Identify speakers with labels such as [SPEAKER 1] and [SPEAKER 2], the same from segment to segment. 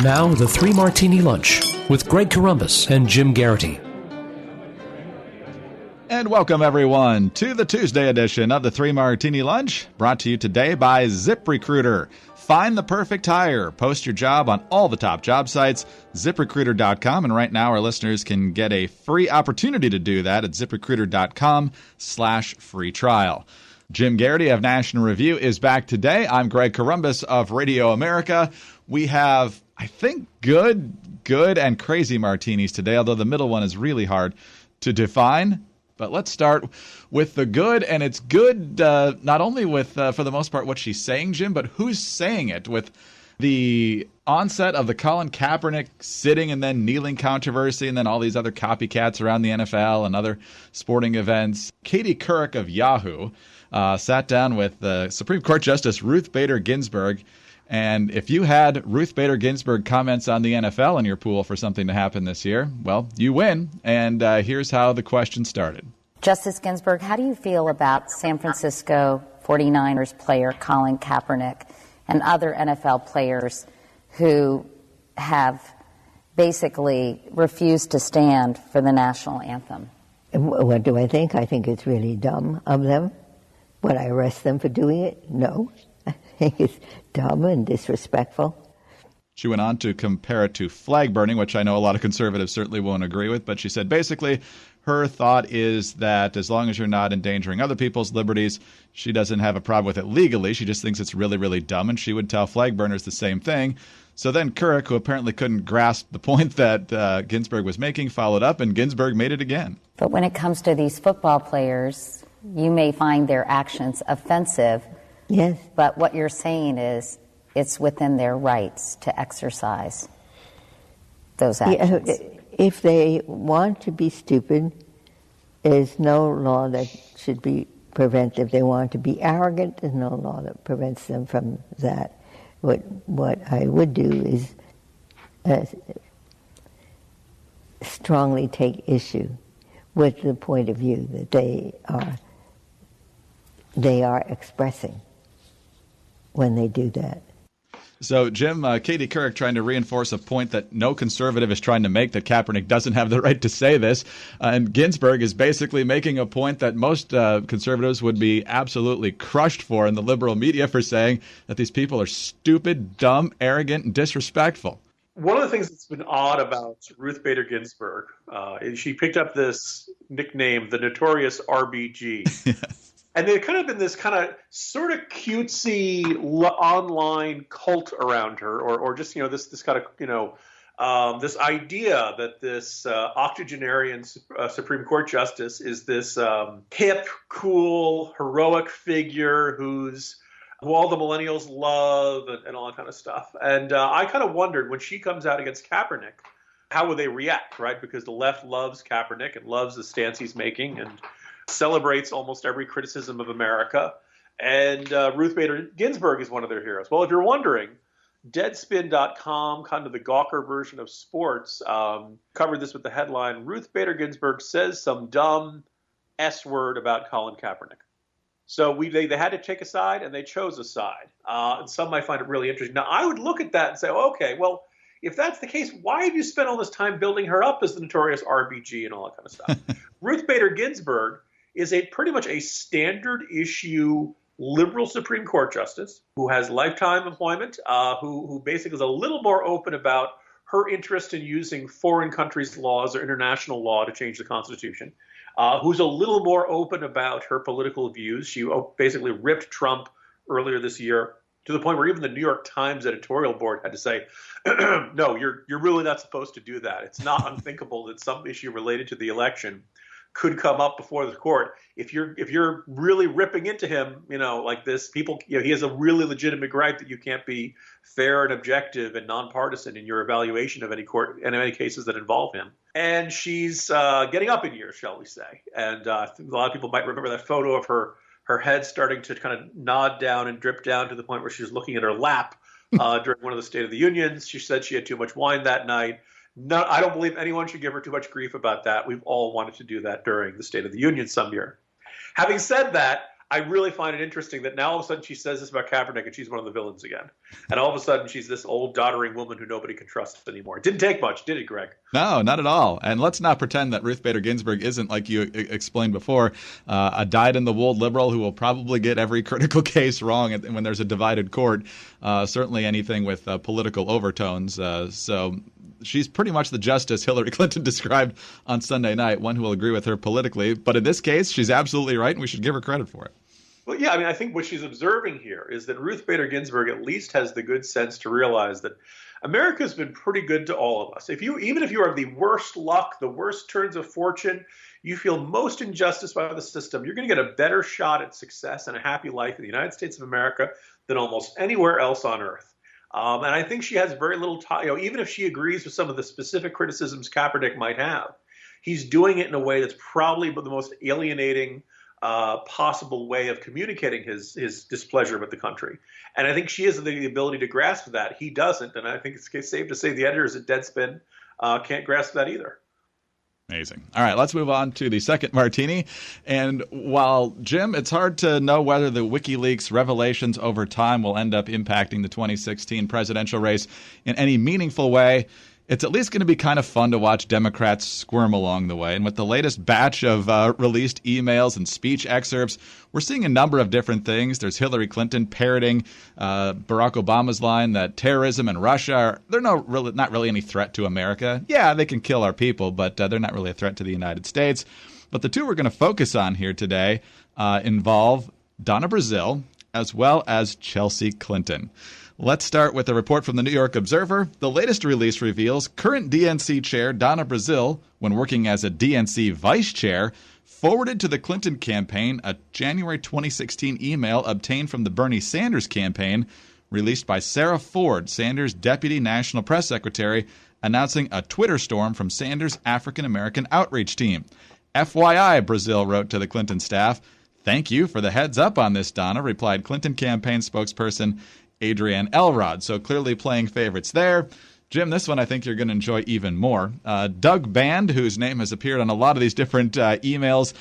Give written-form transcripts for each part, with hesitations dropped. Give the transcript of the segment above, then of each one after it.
[SPEAKER 1] Now, the Three Martini Lunch with Greg Corombos and Jim Garrity.
[SPEAKER 2] And welcome, everyone, to the Tuesday edition of the Three Martini Lunch, brought to you today by ZipRecruiter. Find the perfect hire. Post your job on all the top job sites, ZipRecruiter.com. And right now, our listeners can get a free opportunity to do that at ZipRecruiter.com/free trial. Jim Garrity of National Review is back today. I'm Greg Corombos of Radio America. We have, I think, good, and crazy martinis today, although the middle one is really hard to define. But let's start with the good, and it's good not only with, for the most part, what she's saying, Jim, but who's saying it, with the onset of the Colin Kaepernick sitting and then kneeling controversy, and then all these other copycats around the NFL and other sporting events. Katie Couric of Yahoo sat down with Supreme Court Justice Ruth Bader Ginsburg. And if you had Ruth Bader Ginsburg comments on the NFL in your pool for something to happen this year, well, you win. And here's how the question started.
[SPEAKER 3] Justice Ginsburg, how do you feel about San Francisco 49ers player Colin Kaepernick and other NFL players who have basically refused to stand for the national anthem?
[SPEAKER 4] What do I think? I think it's really dumb of them. Would I arrest them for doing it? No. I think it's dumb and disrespectful.
[SPEAKER 2] She went on to compare it to flag burning, which I know a lot of conservatives certainly won't agree with, but she said basically her thought is that as long as you're not endangering other people's liberties, she doesn't have a problem with it legally. She just thinks it's really, really dumb, and she would tell flag burners the same thing. So then Couric, who apparently couldn't grasp the point that Ginsburg was making, followed up, and Ginsburg made it again.
[SPEAKER 3] But when it comes to these football players, you may find their actions offensive.
[SPEAKER 4] Yes.
[SPEAKER 3] But what you're saying is it's within their rights to exercise those actions.
[SPEAKER 4] Yeah, if they want to be stupid, there's no law that should be prevented. If they want to be arrogant, there's no law that prevents them from that. What I would do is strongly take issue with the point of view that they are expressing when they do that.
[SPEAKER 2] So, Jim, Katie Couric trying to reinforce a point that no conservative is trying to make, that Kaepernick doesn't have the right to say this. And Ginsburg is basically making a point that most conservatives would be absolutely crushed for in the liberal media, for saying that these people are stupid, dumb, arrogant, and disrespectful.
[SPEAKER 5] One of the things that's been odd about Ruth Bader Ginsburg is she picked up this nickname, the Notorious RBG.
[SPEAKER 2] Yes.
[SPEAKER 5] And they've kind of been this kind of sort of cutesy online cult around her, or just, this kind of, this idea that this octogenarian Supreme Court justice is this hip, cool, heroic figure who all the millennials love and all that kind of stuff. And I kind of wondered, when she comes out against Kaepernick, how would they react, right? Because the left loves Kaepernick and loves the stance he's making and celebrates almost every criticism of America. And Ruth Bader Ginsburg is one of their heroes. Well, if you're wondering, Deadspin.com, kind of the Gawker version of sports, covered this with the headline, Ruth Bader Ginsburg says some dumb S word about Colin Kaepernick. So they had to take a side, and they chose a side. And some might find it really interesting. Now, I would look at that and say, okay, well, if that's the case, why have you spent all this time building her up as the Notorious RBG and all that kind of stuff? Ruth Bader Ginsburg is pretty much a standard issue liberal Supreme Court justice who has lifetime employment, who basically is a little more open about her interest in using foreign countries' laws or international law to change the Constitution, who's a little more open about her political views. She basically ripped Trump earlier this year to the point where even the New York Times editorial board had to say, no, you're really not supposed to do that. It's not unthinkable that some issue related to the election could come up before the court. If you're really ripping into him, like this, people, he has a really legitimate gripe that you can't be fair and objective and nonpartisan in your evaluation of any court and any cases that involve him. And she's getting up in years, shall we say. And I think a lot of people might remember that photo of her head starting to kind of nod down and drip down to the point where she was looking at her lap during one of the State of the Unions. She said she had too much wine that night. No, I don't believe anyone should give her too much grief about that. We've all wanted to do that during the State of the Union some year. Having said that, I really find it interesting that now all of a sudden she says this about Kaepernick and she's one of the villains again. And all of a sudden she's this old doddering woman who nobody can trust anymore. It didn't take much, did it, Greg?
[SPEAKER 2] No, not at all. And let's not pretend that Ruth Bader Ginsburg isn't, like you explained before, a dyed-in-the-wool liberal who will probably get every critical case wrong when there's a divided court, certainly anything with political overtones. So she's pretty much the justice Hillary Clinton described on Sunday night, one who will agree with her politically. But in this case, she's absolutely right, and we should give her credit for it.
[SPEAKER 5] Well, yeah, I mean, I think what she's observing here is that Ruth Bader Ginsburg at least has the good sense to realize that America's been pretty good to all of us. Even if you are the worst luck, the worst turns of fortune, you feel most injustice by the system, you're going to get a better shot at success and a happy life in the United States of America than almost anywhere else on earth. And I think she has very little time, even if she agrees with some of the specific criticisms Kaepernick might have, he's doing it in a way that's probably the most alienating possible way of communicating his displeasure with the country. And I think she has the ability to grasp that. He doesn't. And I think it's safe to say the editors at Deadspin can't grasp that either.
[SPEAKER 2] Amazing. All right, let's move on to the second martini. And while, Jim, it's hard to know whether the Wikileaks revelations over time will end up impacting the 2016 presidential race in any meaningful way, it's at least going to be kind of fun to watch Democrats squirm along the way. And with the latest batch of released emails and speech excerpts, we're seeing a number of different things. There's Hillary Clinton parroting Barack Obama's line that terrorism and Russia they're not really any threat to America. Yeah, they can kill our people, but they're not really a threat to the United States. But the two we're going to focus on here today involve Donna Brazile as well as Chelsea Clinton. Let's start with a report from the New York Observer. The latest release reveals current DNC chair Donna Brazile, when working as a DNC vice chair, forwarded to the Clinton campaign a January 2016 email obtained from the Bernie Sanders campaign, released by Sarah Ford, Sanders' deputy national press secretary, announcing a Twitter storm from Sanders' African-American outreach team. FYI, Brazile wrote to the Clinton staff, "Thank you for the heads up on this, Donna," replied Clinton campaign spokesperson Adrienne Elrod. So clearly playing favorites there. Jim, this one I think you're going to enjoy even more. Doug Band, whose name has appeared on a lot of these different emails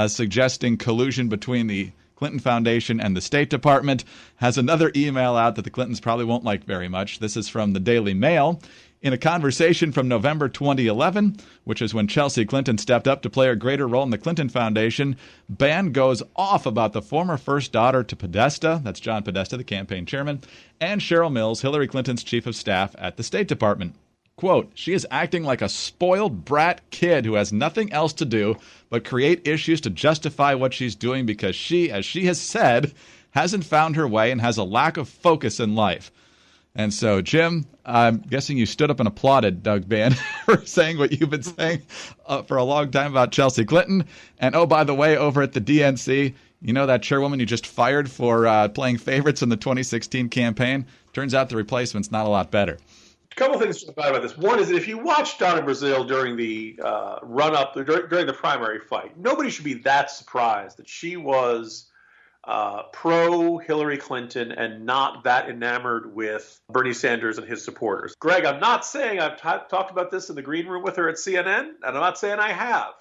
[SPEAKER 2] suggesting collusion between the Clinton Foundation and the State Department, has another email out that the Clintons probably won't like very much. This is from the Daily Mail. In a conversation from November 2011, which is when Chelsea Clinton stepped up to play a greater role in the Clinton Foundation, Band goes off about the former first daughter to Podesta, that's John Podesta, the campaign chairman, and Cheryl Mills, Hillary Clinton's chief of staff at the State Department. Quote, "She is acting like a spoiled brat kid who has nothing else to do but create issues to justify what she's doing because she, as she has said, hasn't found her way and has a lack of focus in life." And so, Jim, I'm guessing you stood up and applauded Doug Band for saying what you've been saying for a long time about Chelsea Clinton. And, oh, by the way, over at the DNC, you know that chairwoman you just fired for playing favorites in the 2016 campaign? Turns out the replacement's not a lot better.
[SPEAKER 5] A couple of things about this. One is that if you watch Donna Brazile during the run-up, during the primary fight, nobody should be that surprised that she was pro-Hillary Clinton and not that enamored with Bernie Sanders and his supporters. Greg, I'm not saying I've talked about this in the green room with her at CNN, and I'm not saying I have.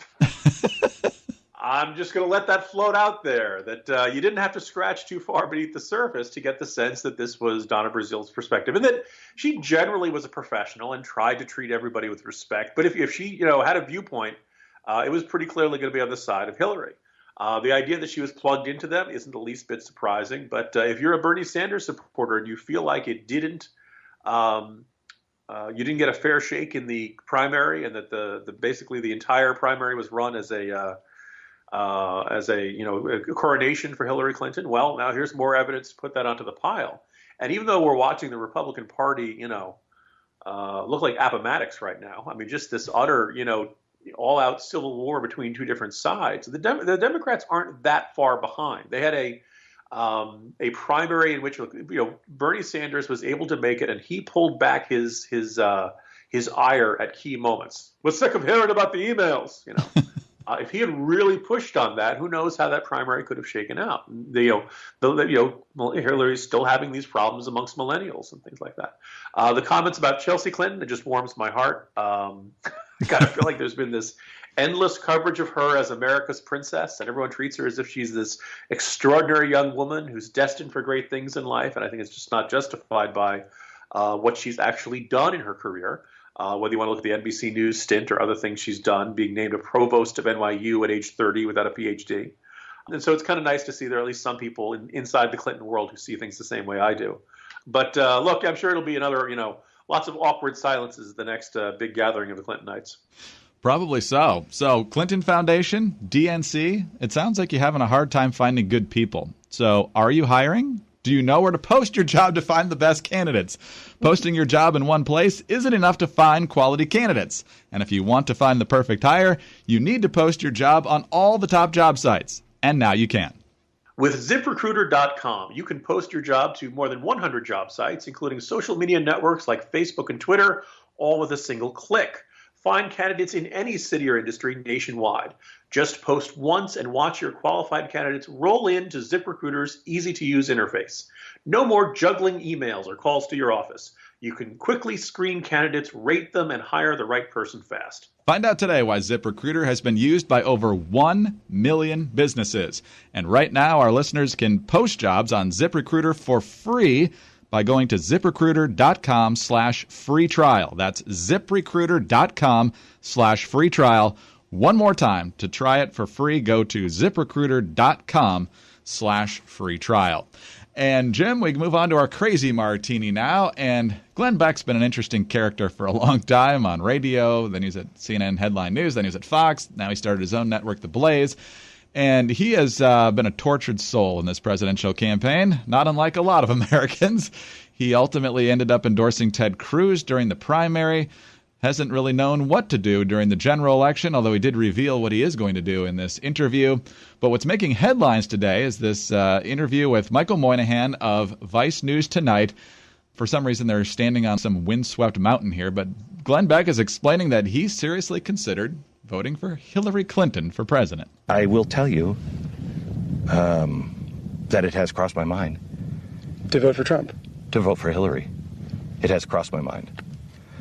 [SPEAKER 5] I'm just going to let that float out there, that you didn't have to scratch too far beneath the surface to get the sense that this was Donna Brazile's perspective, and that she generally was a professional and tried to treat everybody with respect. But if she had a viewpoint, it was pretty clearly going to be on the side of Hillary. The idea that she was plugged into them isn't the least bit surprising. But if you're a Bernie Sanders supporter and you feel like it didn't, you didn't get a fair shake in the primary, and that basically the entire primary was run as a coronation for Hillary Clinton, well, now here's more evidence to put that onto the pile. And even though we're watching the Republican Party, look like Appomattox right now. I mean, just this utter, all-out civil war between two different sides. The Democrats aren't that far behind. They had a primary in which Bernie Sanders was able to make it, and he pulled back his ire at key moments. Was sick of hearing about the emails. If he had really pushed on that, who knows how that primary could have shaken out? Hillary's still having these problems amongst millennials and things like that. The comments about Chelsea Clinton, it just warms my heart. I kind of feel like there's been this endless coverage of her as America's princess, and everyone treats her as if she's this extraordinary young woman who's destined for great things in life. And I think it's just not justified by what she's actually done in her career. Whether you want to look at the NBC News stint or other things she's done, being named a provost of NYU at age 30 without a PhD. And so it's kind of nice to see there are at least some people inside the Clinton world who see things the same way I do. But look, I'm sure it'll be another, lots of awkward silences at the next big gathering of the Clintonites.
[SPEAKER 2] Probably so. So Clinton Foundation, DNC, it sounds like you're having a hard time finding good people. So are you hiring? Do you know where to post your job to find the best candidates? Posting your job in one place isn't enough to find quality candidates. And if you want to find the perfect hire, you need to post your job on all the top job sites. And now you can.
[SPEAKER 5] With ZipRecruiter.com, you can post your job to more than 100 job sites, including social media networks like Facebook and Twitter, all with a single click. Find candidates in any city or industry nationwide. Just post once and watch your qualified candidates roll into ZipRecruiter's easy-to-use interface. No more juggling emails or calls to your office. You can quickly screen candidates, rate them, and hire the right person fast.
[SPEAKER 2] Find out today why ZipRecruiter has been used by over 1 million businesses. And right now, our listeners can post jobs on ZipRecruiter for free by going to ZipRecruiter.com/free trial. That's ZipRecruiter.com/free trial. One more time, to try it for free, go to ZipRecruiter.com/free trial. And Jim, we can move on to our crazy martini now. And Glen Beck's been an interesting character for a long time on radio. Then he's at CNN Headline News. Then he was at Fox. Now he started his own network, The Blaze. And he has been a tortured soul in this presidential campaign, not unlike a lot of Americans. He ultimately ended up endorsing Ted Cruz during the primary. Hasn't really known what to do during the general election, although he did reveal what he is going to do in this interview. But what's making headlines today is this interview with Michael Moynihan of Vice News Tonight. For some reason, they're standing on some windswept mountain here, but Glen Beck is explaining that he seriously considered voting for Hillary Clinton for president.
[SPEAKER 6] I will tell you that it has crossed my mind.
[SPEAKER 7] To vote for Trump?
[SPEAKER 6] To vote for Hillary. It has crossed my mind.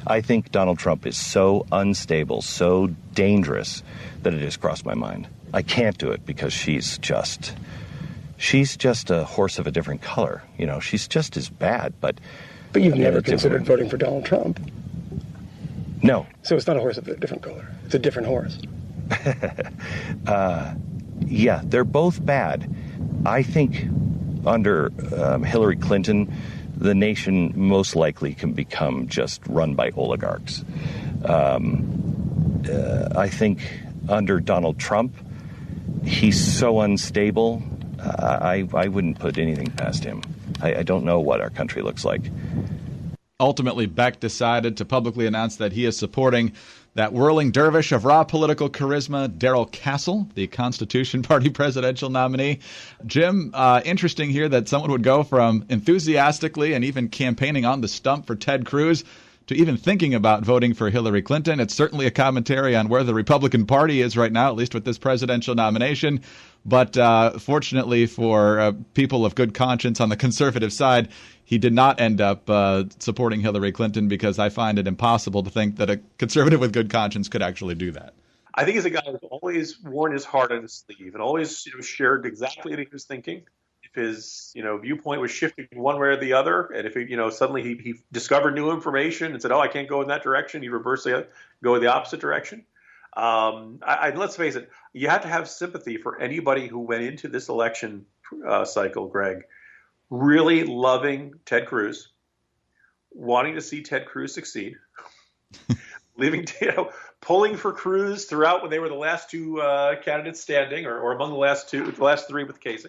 [SPEAKER 6] I think Donald Trump is so unstable, so dangerous, that it has crossed my mind. I can't do it because she's just a horse of a different color. You know, she's just as bad, but...
[SPEAKER 7] But you've never considered voting for Donald Trump?
[SPEAKER 6] No.
[SPEAKER 7] So it's not a horse of a different color. It's a different horse.
[SPEAKER 6] Yeah, they're both bad. I think under Hillary Clinton, the nation most likely can become just run by oligarchs. I think under Donald Trump, he's so unstable, I wouldn't put anything past him. I don't know what our country looks like.
[SPEAKER 2] Ultimately, Beck decided to publicly announce that he is supporting that whirling dervish of raw political charisma, Darrell Castle, the Constitution Party presidential nominee. Jim, interesting here that someone would go from enthusiastically and even campaigning on the stump for Ted Cruz to even thinking about voting for Hillary Clinton. It's certainly a commentary on where the Republican Party is right now, at least with this presidential nomination. But fortunately for people of good conscience on the conservative side, he did not end up supporting Hillary Clinton, because I find it impossible to think that a conservative with good conscience could actually do that.
[SPEAKER 5] I think he's a guy who's always worn his heart on his sleeve and always shared exactly what he was thinking. If his viewpoint was shifting one way or the other, and if suddenly he discovered new information and said, "Oh, I can't go in that direction," he'd reverse it, go in the opposite direction. Let's face it, you have to have sympathy for anybody who went into this election cycle, Greg, really loving Ted Cruz, wanting to see Ted Cruz succeed, pulling for Cruz throughout when they were the last two candidates standing, or among the last three with Kasich,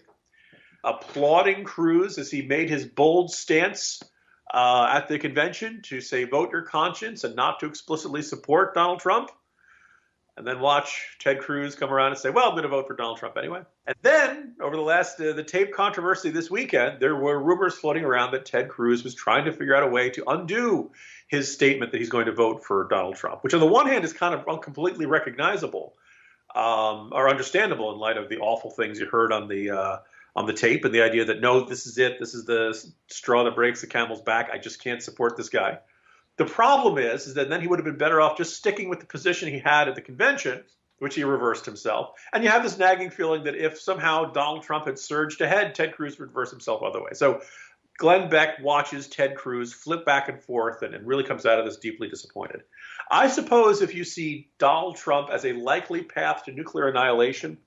[SPEAKER 5] applauding Cruz as he made his bold stance at the convention to say vote your conscience and not to explicitly support Donald Trump. And then watch Ted Cruz come around and say, well, I'm going to vote for Donald Trump anyway. And then over the tape controversy this weekend, there were rumors floating around that Ted Cruz was trying to figure out a way to undo his statement that he's going to vote for Donald Trump, which on the one hand is kind of completely recognizable or understandable in light of the awful things you heard on the tape, and the idea that, no, this is it. This is the straw that breaks the camel's back. I just can't support this guy. The problem is that then he would have been better off just sticking with the position he had at the convention, which he reversed himself. And you have this nagging feeling that if somehow Donald Trump had surged ahead, Ted Cruz would reverse himself other way. So Glenn Beck watches Ted Cruz flip back and forth and really comes out of this deeply disappointed. I suppose if you see Donald Trump as a likely path to nuclear annihilation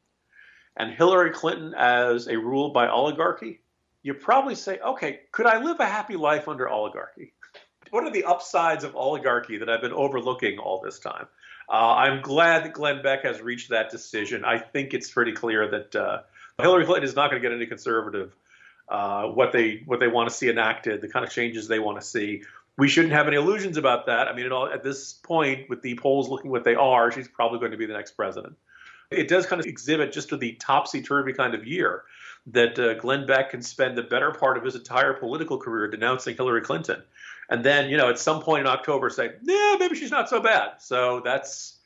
[SPEAKER 5] and Hillary Clinton as a rule by oligarchy, you probably say, okay, could I live a happy life under oligarchy? What are the upsides of oligarchy that I've been overlooking all this time? I'm glad that Glenn Beck has reached that decision. I think it's pretty clear that Hillary Clinton is not going to get any conservative what they want to see enacted, the kind of changes they want to see. We shouldn't have any illusions about that. I mean, at this point, with the polls looking what they are, she's probably going to be the next president. It does kind of exhibit just to the topsy-turvy kind of year that Glenn Beck can spend the better part of his entire political career denouncing Hillary Clinton. And then, at some point in October say, yeah, maybe she's not so bad. So that's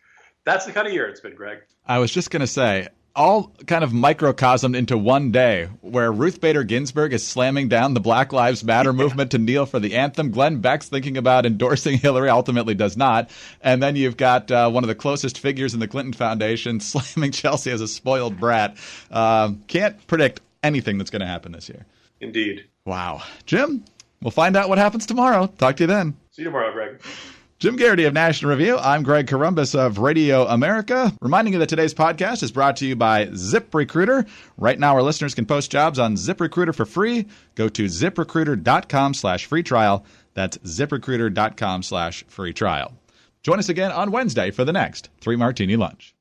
[SPEAKER 5] the kind of year it's been, Greg.
[SPEAKER 2] I was just going to say, all kind of microcosmed into one day where Ruth Bader Ginsburg is slamming down the Black Lives Matter movement to kneel for the anthem. Glenn Beck's thinking about endorsing Hillary, ultimately does not. And then you've got one of the closest figures in the Clinton Foundation slamming Chelsea as a spoiled brat. Can't predict anything that's going to happen this year.
[SPEAKER 5] Indeed.
[SPEAKER 2] Wow. Jim, we'll find out what happens tomorrow. Talk to you then.
[SPEAKER 5] See you tomorrow, Greg.
[SPEAKER 2] Jim Garrity of National Review. I'm Greg Corombos of Radio America. Reminding you that today's podcast is brought to you by ZipRecruiter. Right now, our listeners can post jobs on ZipRecruiter for free. Go to ZipRecruiter.com/free trial. That's ZipRecruiter.com/free trial. Join us again on Wednesday for the next 3 Martini Lunch.